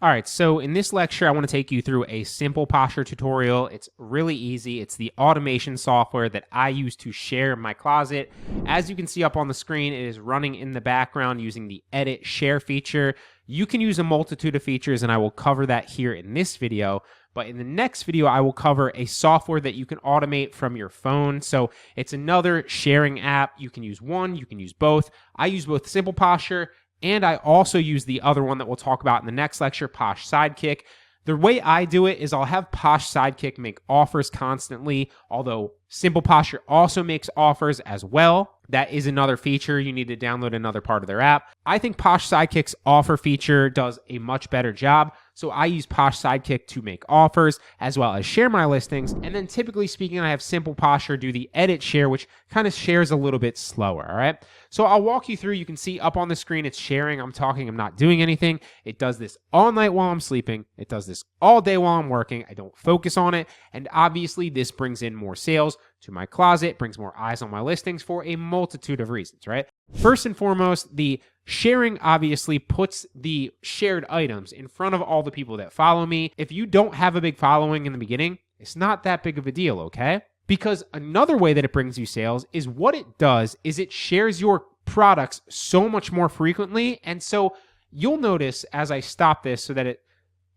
All right, so in this lecture, I want to take you through a simple Posher tutorial. It's really easy. It's the automation software that I use to share my closet. As you can see up on the screen, it is running in the background using the edit share feature. You can use a multitude of features, and I will cover that here in this video. But in the next video, I will cover a software that you can automate from your phone. So it's another sharing app. You can use one, you can use both. I use both Simple Posher, and I also use the other one that we'll talk about in the next lecture, Posh Sidekick. The way I do it is I'll have Posh Sidekick make offers constantly, although Simple Posher also makes offers as well. That is another feature. You need to download another part of their app. I think Posh Sidekick's offer feature does a much better job. So I use Posh Sidekick to make offers as well as share my listings. And then typically speaking, I have Simple Posher do the edit share, which kind of shares a little bit slower. All right. So I'll walk you through. You can see up on the screen, it's sharing. I'm talking, I'm not doing anything. It does this all night while I'm sleeping. It does this all day while I'm working. I don't focus on it. And obviously this brings in more sales to my closet, brings more eyes on my listings for a multitude of reasons, right? First and foremost, the sharing obviously puts the shared items in front of all the people that follow me. If you don't have a big following in the beginning, it's not that big of a deal, okay? Because another way that it brings you sales is what it does is it shares your products so much more frequently. And so you'll notice as I stop this so that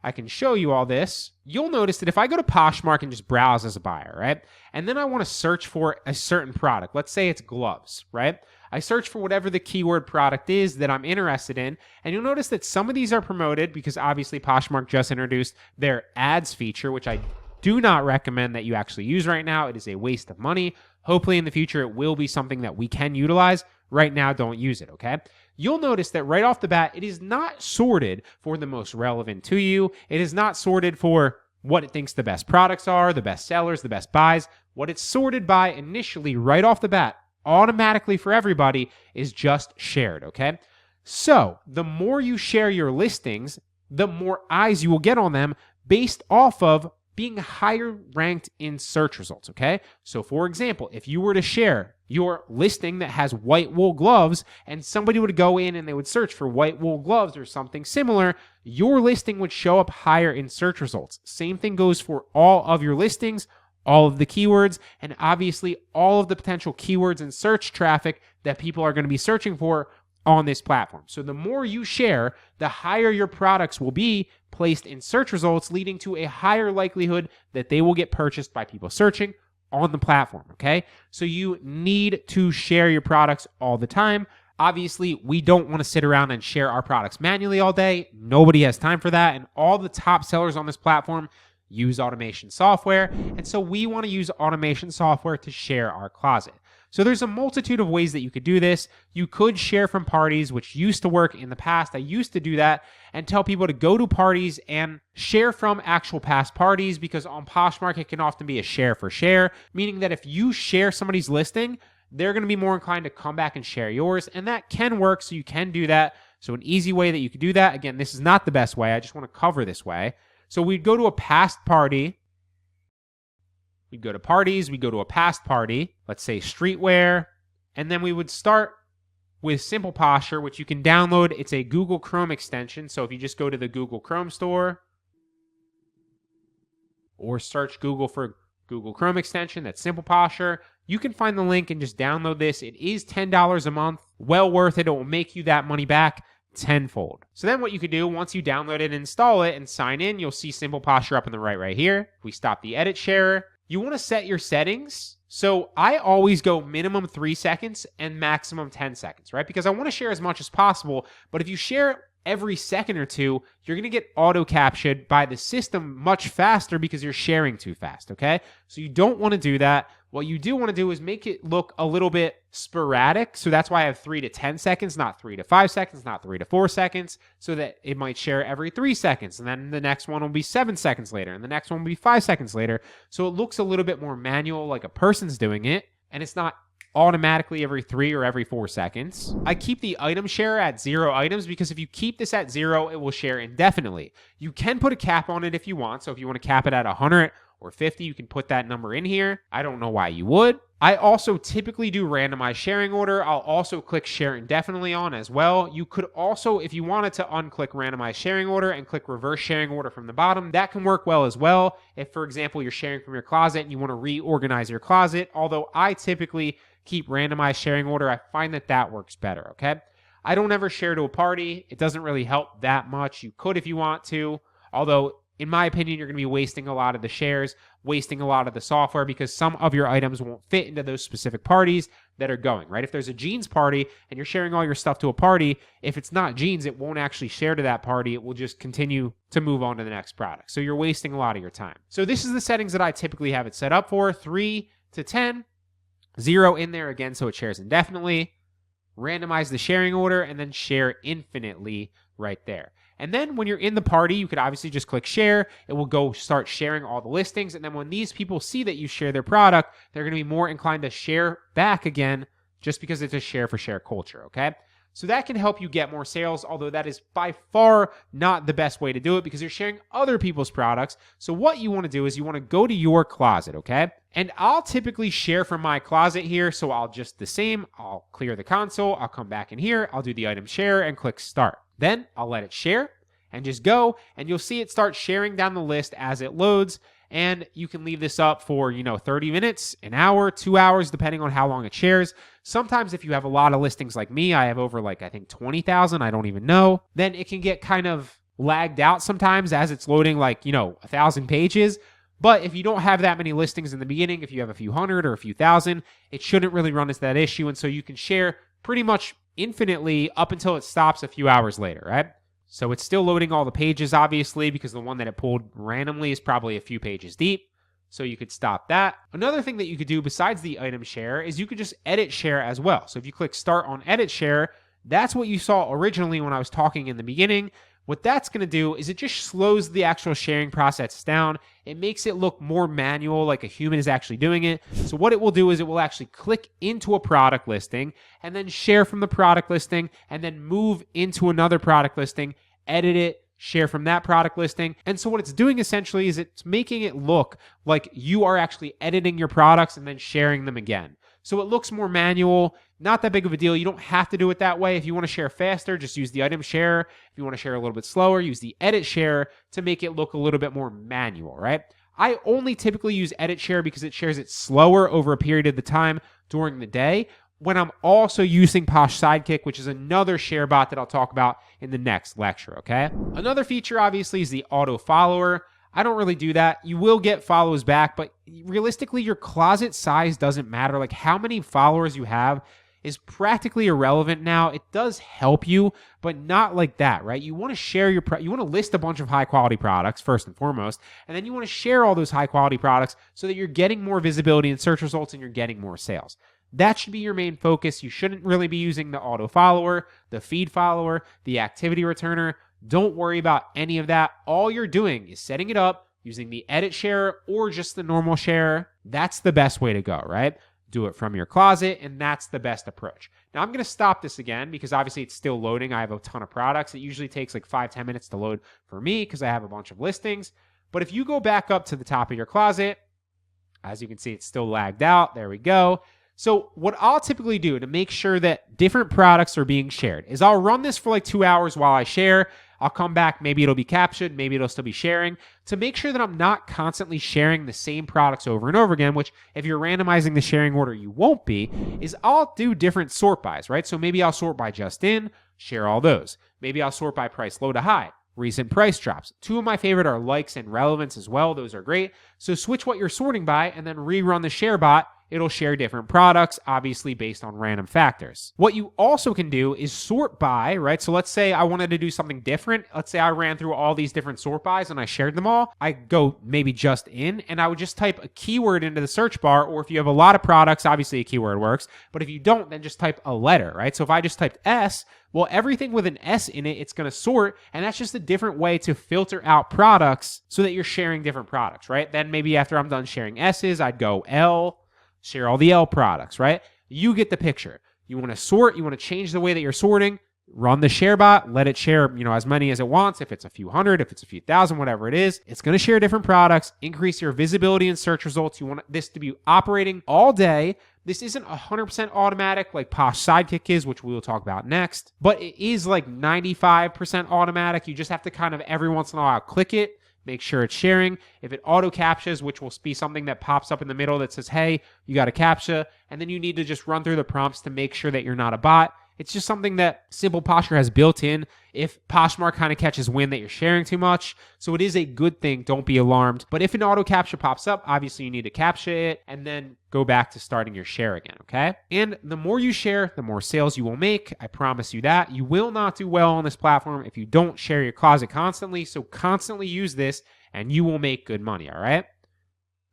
I can show you all this, you'll notice that if I go to Poshmark and just browse as a buyer, right? And then I want to search for a certain product. Let's say it's gloves, right? I search for whatever the keyword product is that I'm interested in. And you'll notice that some of these are promoted because obviously Poshmark just introduced their ads feature, which I do not recommend that you actually use right now. It is a waste of money. Hopefully in the future, it will be something that we can utilize. Right now, don't use it, okay? You'll notice that right off the bat, it is not sorted for the most relevant to you. It is not sorted for what it thinks the best products are, the best sellers, the best buys. What it's sorted by initially, right off the bat, automatically for everybody, is just shared, okay? So the more you share your listings, the more eyes you will get on them based off of being higher ranked in search results, okay? So for example, if you were to share your listing that has white wool gloves and somebody would go in and they would search for white wool gloves or something similar, your listing would show up higher in search results. Same thing goes for all of your listings, all of the keywords, and obviously all of the potential keywords and search traffic that people are going to be searching for on this platform. So the more you share, the higher your products will be placed in search results, leading to a higher likelihood that they will get purchased by people searching on the platform, okay? So you need to share your products all the time. Obviously, we don't want to sit around and share our products manually all day. Nobody has time for that, and all the top sellers on this platform use automation software, and so we want to use automation software to share our closet. So there's a multitude of ways that you could do this. You could share from parties, which used to work in the past. I used to do that and tell people to go to parties and share from actual past parties, because on Poshmark, it can often be a share for share, meaning that if you share somebody's listing, they're going to be more inclined to come back and share yours, and that can work, so you can do that. So an easy way that you could do that, again, this is not the best way. I just want to cover this way. So we'd go to a past party. We'd go to parties, we'd go to a past party, let's say streetwear, and then we would start with Simple Posher, which you can download. It's a Google Chrome extension, so if you just go to the Google Chrome store or search Google for Google Chrome extension, that's Simple Posher, you can find the link and just download this. It is $10 a month, well worth it. It will make you that money back tenfold. So then what you could do, once you download it, install it, and sign in, you'll see Simple Posher up on the right here. We stop the edit share. You want to set your settings. So I always go minimum 3 seconds and maximum 10 seconds, right? Because I want to share as much as possible. But if you share every second or two, you're going to get auto-captured by the system much faster because you're sharing too fast, okay? So you don't want to do that. What you do want to do is make it look a little bit sporadic. So that's why I have 3 to 10 seconds, not 3 to 5 seconds, not 3 to 4 seconds, so that it might share every 3 seconds. And then the next one will be 7 seconds later, and the next one will be 5 seconds later. So it looks a little bit more manual, like a person's doing it, and it's not automatically every 3 or every 4 seconds. I keep the item share at 0 items because if you keep this at 0, it will share indefinitely. You can put a cap on it if you want. So if you want to cap it at 100 or 50, you can put that number in here. I don't know why you would. I also typically do randomized sharing order. I'll also click share indefinitely on as well. You could also, if you wanted to unclick randomized sharing order and click reverse sharing order from the bottom, that can work well as well. If, for example, you're sharing from your closet and you want to reorganize your closet, although I typically keep randomized sharing order, I find that that works better, okay? I don't ever share to a party. It doesn't really help that much. You could if you want to, although in my opinion, you're going to be wasting a lot of the shares, wasting a lot of the software because some of your items won't fit into those specific parties that are going, right? If there's a jeans party and you're sharing all your stuff to a party, if it's not jeans, it won't actually share to that party. It will just continue to move on to the next product. So you're wasting a lot of your time. So this is the settings that I typically have it set up for: 3 to 10, 0 in there again so it shares indefinitely, randomize the sharing order, and then share infinitely right there. And then when you're in the party, you could obviously just click share. It will go start sharing all the listings. And then when these people see that you share their product, they're going to be more inclined to share back again just because it's a share for share culture, okay? So that can help you get more sales, although that is by far not the best way to do it because you're sharing other people's products. So what you want to do is you want to go to your closet, okay? And I'll typically share from my closet here. So I'll just the same, I'll clear the console, I'll come back in here, I'll do the item share and click start. Then I'll let it share and just go, and you'll see it start sharing down the list as it loads. And you can leave this up for, 30 minutes, an hour, 2 hours, depending on how long it shares. Sometimes if you have a lot of listings like me, I have over 20,000, I don't even know, then it can get kind of lagged out sometimes as it's loading 1,000 pages. But if you don't have that many listings in the beginning, if you have a few hundred or a few thousand, it shouldn't really run into that issue. And so you can share pretty much infinitely up until it stops a few hours later, right? So it's still loading all the pages, obviously, because the one that it pulled randomly is probably a few pages deep. So you could stop that. Another thing that you could do besides the item share is you could just edit share as well. So if you click start on edit share, that's what you saw originally when I was talking in the beginning. What that's going to do is it just slows the actual sharing process down. It makes it look more manual, like a human is actually doing it. So what it will do is it will actually click into a product listing and then share from the product listing and then move into another product listing, edit it, share from that product listing. And so what it's doing essentially is it's making it look like you are actually editing your products and then sharing them again. So it looks more manual, not that big of a deal. You don't have to do it that way. If you want to share faster, just use the item share. If you want to share a little bit slower, use the edit share to make it look a little bit more manual, right? I only typically use edit share because it shares it slower over a period of the time during the day when I'm also using Posh Sidekick, which is another share bot that I'll talk about in the next lecture, okay? Another feature, obviously, is the Autofollower. I don't really do that. You will get follows back, but realistically, your closet size doesn't matter. Like how many followers you have is practically irrelevant now. It does help you, but not like that, right? You want to share you want to list a bunch of high quality products first and foremost, and then you want to share all those high quality products so that you're getting more visibility in search results and you're getting more sales. That should be your main focus. You shouldn't really be using the auto follower, the feed follower, the activity returner. Don't worry about any of that. All you're doing is setting it up using the edit share or just the normal share. That's the best way to go, right? Do it from your closet, and that's the best approach. Now, I'm going to stop this again because obviously it's still loading. I have a ton of products. It usually takes 5-10 minutes to load for me because I have a bunch of listings. But if you go back up to the top of your closet, as you can see, it's still lagged out. There we go. So what I'll typically do to make sure that different products are being shared is I'll run this for 2 hours while I share. I'll come back, maybe it'll be captured, maybe it'll still be sharing, to make sure that I'm not constantly sharing the same products over and over again, which if you're randomizing the sharing order, you won't be, is I'll do different sort bys, right? So maybe I'll sort by just in, share all those. Maybe I'll sort by price low to high, recent price drops. 2 of my favorite are likes and relevance as well. Those are great. So switch what you're sorting by and then rerun the share bot. It'll share different products, obviously based on random factors. What you also can do is sort by, right? So let's say I wanted to do something different. Let's say I ran through all these different sort bys and I shared them all. I go maybe just in and I would just type a keyword into the search bar, or if you have a lot of products, obviously a keyword works. But if you don't, then just type a letter, right? So if I just typed S, well, everything with an S in it, it's going to sort, and that's just a different way to filter out products so that you're sharing different products, right? Then maybe after I'm done sharing S's, I'd go L, share all the L products, right? You get the picture. You want to sort, you want to change the way that you're sorting, run the share bot, let it share, as many as it wants. If it's a few hundred, if it's a few thousand, whatever it is, it's going to share different products, increase your visibility in search results. You want this to be operating all day. This isn't 100% automatic like Posh Sidekick is, which we will talk about next, but it is like 95% automatic. You just have to kind of every once in a while click it, make sure it's sharing. If it auto captures, which will be something that pops up in the middle that says, hey, you got a captcha, and then you need to just run through the prompts to make sure that you're not a bot. It's just something that Simple Posher has built in if Poshmark kind of catches wind that you're sharing too much. So it is a good thing. Don't be alarmed. But if an auto captcha pops up, obviously you need to capture it and then go back to starting your share again, okay? And the more you share, the more sales you will make. I promise you that. You will not do well on this platform if you don't share your closet constantly. So constantly use this and you will make good money, all right?